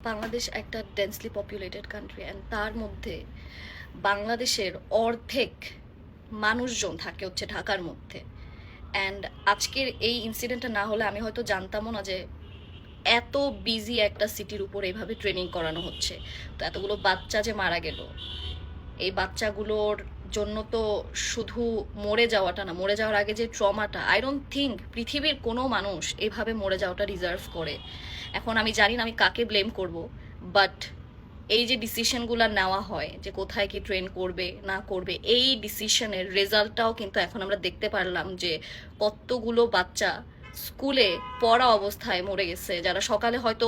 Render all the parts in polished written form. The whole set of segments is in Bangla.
বাংলাদেশ একটা ডেন্সলি পপুলেটেড কান্ট্রি অ্যান্ড তার মধ্যে বাংলাদেশের অর্ধেক মানুষজন থাকে হচ্ছে ঢাকার মধ্যে। অ্যান্ড আজকের এই ইনসিডেন্টটা না হলে আমি হয়তো জানতামও না যে এত বিজি একটা সিটির উপর এইভাবে ট্রেনিং করানো হচ্ছে। তো এতগুলো বাচ্চা যে মারা গেল, এই বাচ্চাগুলোর জন্য তো শুধু মরে যাওয়াটা না, মরে যাওয়ার আগে যে ট্রমাটা, আই ডোন্ট থিঙ্ক পৃথিবীর কোনো মানুষ এভাবে মরে যাওয়াটা রিজার্ভ করে। এখন আমি জানি না আমি কাকে ব্লেম করব, বাট এই যে ডিসিশনগুলো নেওয়া হয় যে কোথায় কি ট্রেন করবে না করবে, এই ডিসিশনের রেজাল্টটাও কিন্তু এখন আমরা দেখতে পারলাম যে কতগুলো বাচ্চা স্কুলে পড়া অবস্থায় মরে গেছে, যারা সকালে হয়তো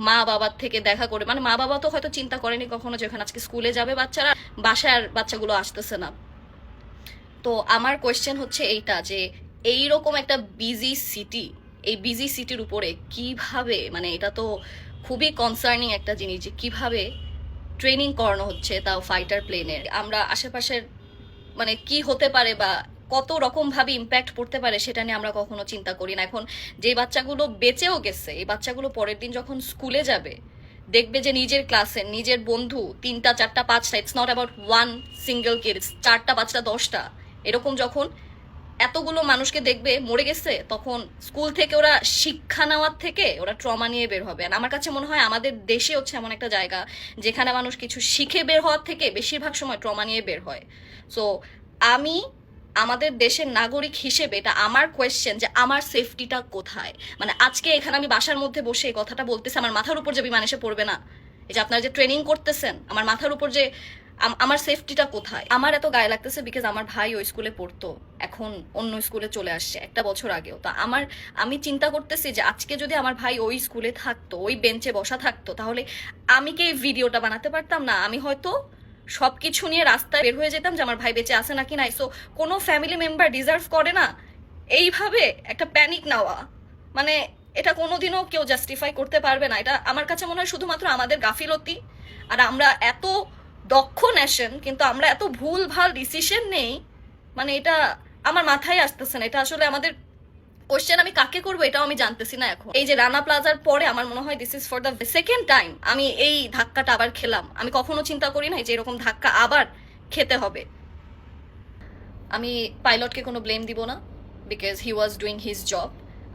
মা বাবার থেকে দেখা করে, মানে মা বাবা তো হয়তো চিন্তা করেনি কখনো যে ওখানে আজকে স্কুলে যাবে বাচ্চারা, বাসায় আর বাচ্চাগুলো আসতেছে না। তো আমার কোয়েশ্চেন হচ্ছে এইটা যে এইরকম একটা বিজি সিটি, এই বিজি সিটির উপরে কিভাবে, মানে এটা তো খুবই কনসার্নিং একটা জিনিস যে কিভাবে ট্রেনিং করানো হচ্ছে, তাও ফাইটার প্লেনের। আমরা আশেপাশের মানে কি হতে পারে বা কত রকম ভাবে ইম্প্যাক্ট পড়তে পারে সেটা নিয়ে আমরা কখনো চিন্তা করি না। এখন যে বাচ্চাগুলো বেঁচেও গেছে, এই বাচ্চাগুলো পরের দিন যখন স্কুলে যাবে দেখবে যে নিজের ক্লাসে নিজের বন্ধু 3টা 4টা 5টা, it's not about one single kids, 4টা 5টা 10টা এরকম যখন এতগুলো মানুষকে দেখবে মরে গেছে, তখন স্কুল থেকে ওরা শিক্ষা নেওয়ার থেকে ওরা ট্রমা নিয়ে বের হবে। আর আমার কাছে মনে হয় আমাদের দেশে হচ্ছে এমন একটা জায়গা যেখানে মানুষ কিছু শিখে বের হওয়ার থেকে বেশিরভাগ সময় ট্রমা নিয়ে বের হয়। সো আমি আমাদের দেশের নাগরিক হিসেবে এটা আমার কোয়েশ্চেন যে আমার সেফটিটা কোথায়। মানে আজকে এখানে আমি বাসার মধ্যে বসে এই কথাটা বলতেছি, আমার মাথার উপর যে বিমান এসে পড়বে না, এই যে আপনারা যে ট্রেনিং করতেছেন আমার মাথার উপর যে আমার সেফটিটা কোথায়। আমার এত গায়ে লাগতেছে বিকজ আমার ভাই ওই স্কুলে পড়তো, এখন অন্য স্কুলে চলে আসছে 1 বছর আগেও। তো আমি চিন্তা করতেছি যে আজকে যদি আমার ভাই ওই স্কুলে থাকতো, ওই বেঞ্চে বসা থাকতো, তাহলে আমি কি এই ভিডিওটা বানাতে পারতাম না? আমি হয়তো সবকিছু নিয়ে রাস্তায় বের হয়ে যেতাম যে আমার ভাই বেঁচে আছে নাকি নাই। সো কোনো ফ্যামিলি মেম্বার ডিজার্ভ করে না এইভাবে একটা প্যানিক নেওয়া। মানে এটা কোনোদিনও কেউ জাস্টিফাই করতে পারবে না। এটা আমার কাছে মনে হয় শুধুমাত্র আমাদের গাফিলতি। আর আমরা এত দক্ষ নেশন কিন্তু আমরা এত ভুল ভাল ডিসিশন নেই, মানে এটা আমার মাথায় আসতেছে না। এটা আসলে আমাদের কোশ্চেন আমি কাকে করবো এটাও আমি জানতেছি না। এখন এই যে রানা প্লাজার পরে আমার মনে হয় this is for the second time আমি এই ধাক্কাটা আবার খেলাম। আমি কখনো চিন্তা করি না যে এরকম ধাক্কা আবার খেতে হবে। আমি পাইলটকে কোনো ব্লেম দিব না, because he was doing his job.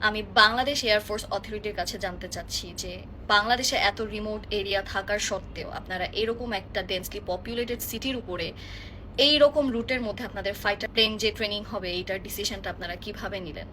আমি বাংলাদেশ এয়ারফোর্স অথরিটির কাছে জানতে চাচ্ছি যে বাংলাদেশে এত রিমোট এরিয়া থাকার সত্ত্বেও আপনারা এরকম একটা ডেন্সলি পপুলেটেড সিটির উপরে এইরকম রুটের মধ্যে আপনাদের ফাইটার প্লেন যে ট্রেনিং হবে এইটার ডিসিশনটা আপনারা কিভাবে নিলেন?